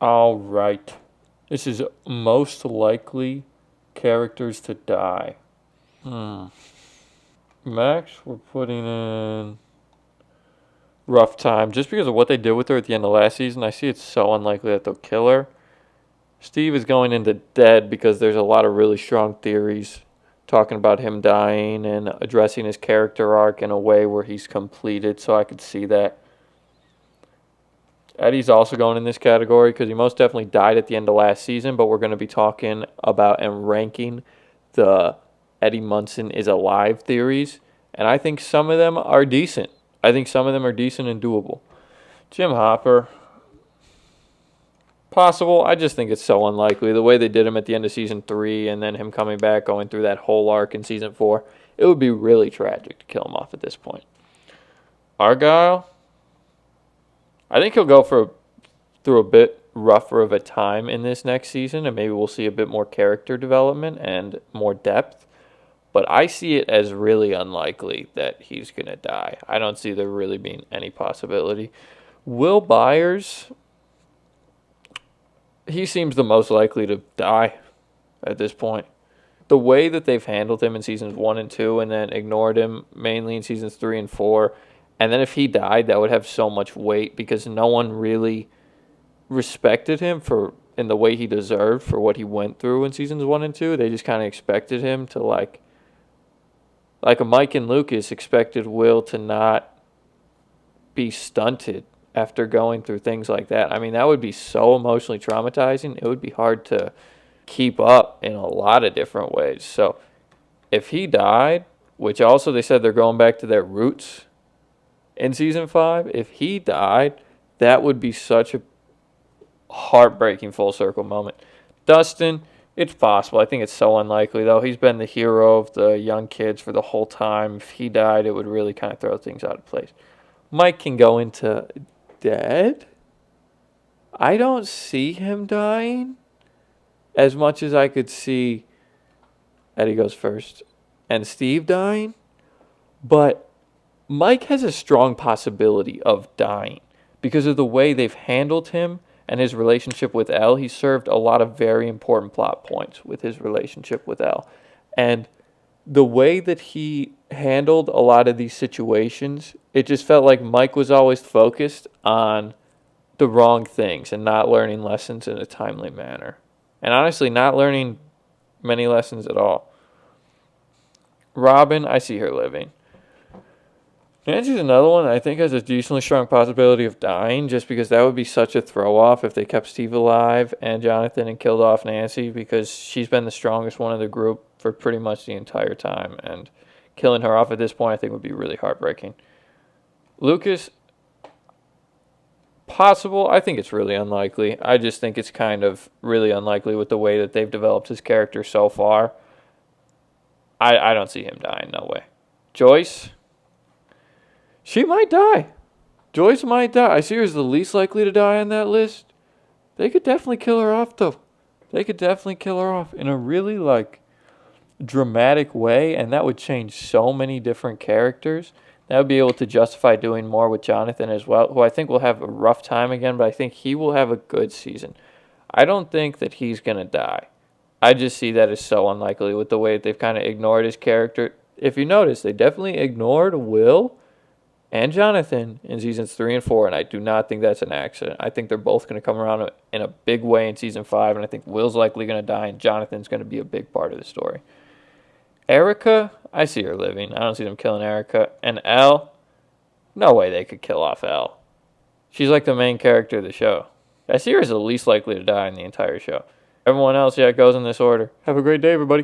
All right. This is most likely characters to die. Max, we're putting in rough time. Just because of what they did with her at the end of last season, I see it's so unlikely that they'll kill her. Steve is going into dead because there's a lot of really strong theories talking about him dying and addressing his character arc in a way where he's completed, so I could see that. Eddie's also going in this category because he most definitely died at the end of last season, but we're going to be talking about and ranking the Eddie Munson is alive theories, and I think some of them are decent. I think some of them are decent and doable. Jim Hopper, possible. I just think it's so unlikely. The way they did him at the end of season 3 and then him coming back, going through that whole arc in season 4, it would be really tragic to kill him off at this point. Argyle, I think he'll go through a bit rougher of a time in this next season, and maybe we'll see a bit more character development and more depth. But I see it as really unlikely that he's going to die. I don't see there really being any possibility. Will Byers, he seems the most likely to die at this point. The way that they've handled him in seasons 1 and 2 and then ignored him mainly in seasons 3 and 4, and then if he died, that would have so much weight because no one really respected him in the way he deserved for what he went through in seasons 1 and 2. They just kind of expected him to like a Mike and Lucas expected Will to not be stunted after going through things like that. I mean, that would be so emotionally traumatizing. It would be hard to keep up in a lot of different ways. So if he died, which also they said they're going back to their roots in season 5, if he died, that would be such a heartbreaking full circle moment. Dustin, it's possible. I think it's so unlikely, though. He's been the hero of the young kids for the whole time. If he died, it would really kind of throw things out of place. Mike can go into dead. I don't see him dying as much as I could see Eddie goes first and Steve dying. But Mike has a strong possibility of dying because of the way they've handled him and his relationship with Elle. He served a lot of very important plot points with his relationship with Elle. And the way that he handled a lot of these situations, it just felt like Mike was always focused on the wrong things and not learning lessons in a timely manner. And honestly, not learning many lessons at all. Robin, I see her living. Nancy's another one that I think has a decently strong possibility of dying just because that would be such a throw-off if they kept Steve alive and Jonathan and killed off Nancy because she's been the strongest one of the group for pretty much the entire time. And killing her off at this point I think would be really heartbreaking. Lucas, possible. I think it's really unlikely. I just think it's kind of really unlikely with the way that they've developed his character so far. I don't see him dying, no way. Joyce, she might die. Joyce might die. I see her as the least likely to die on that list. They could definitely kill her off, though. They could definitely kill her off in a really, dramatic way, and that would change so many different characters. That would be able to justify doing more with Jonathan as well, who I think will have a rough time again, but I think he will have a good season. I don't think that he's going to die. I just see that as so unlikely with the way that they've kind of ignored his character. If you notice, they definitely ignored Will and Jonathan in seasons 3 and 4, and I do not think that's an accident. I think they're both going to come around in a big way in season 5, and I think Will's likely going to die, and Jonathan's going to be a big part of the story. Erica, I see her living. I don't see them killing Erica. And Elle, no way they could kill off Elle. She's like the main character of the show. I see her as the least likely to die in the entire show. Everyone else, goes in this order. Have a great day, everybody.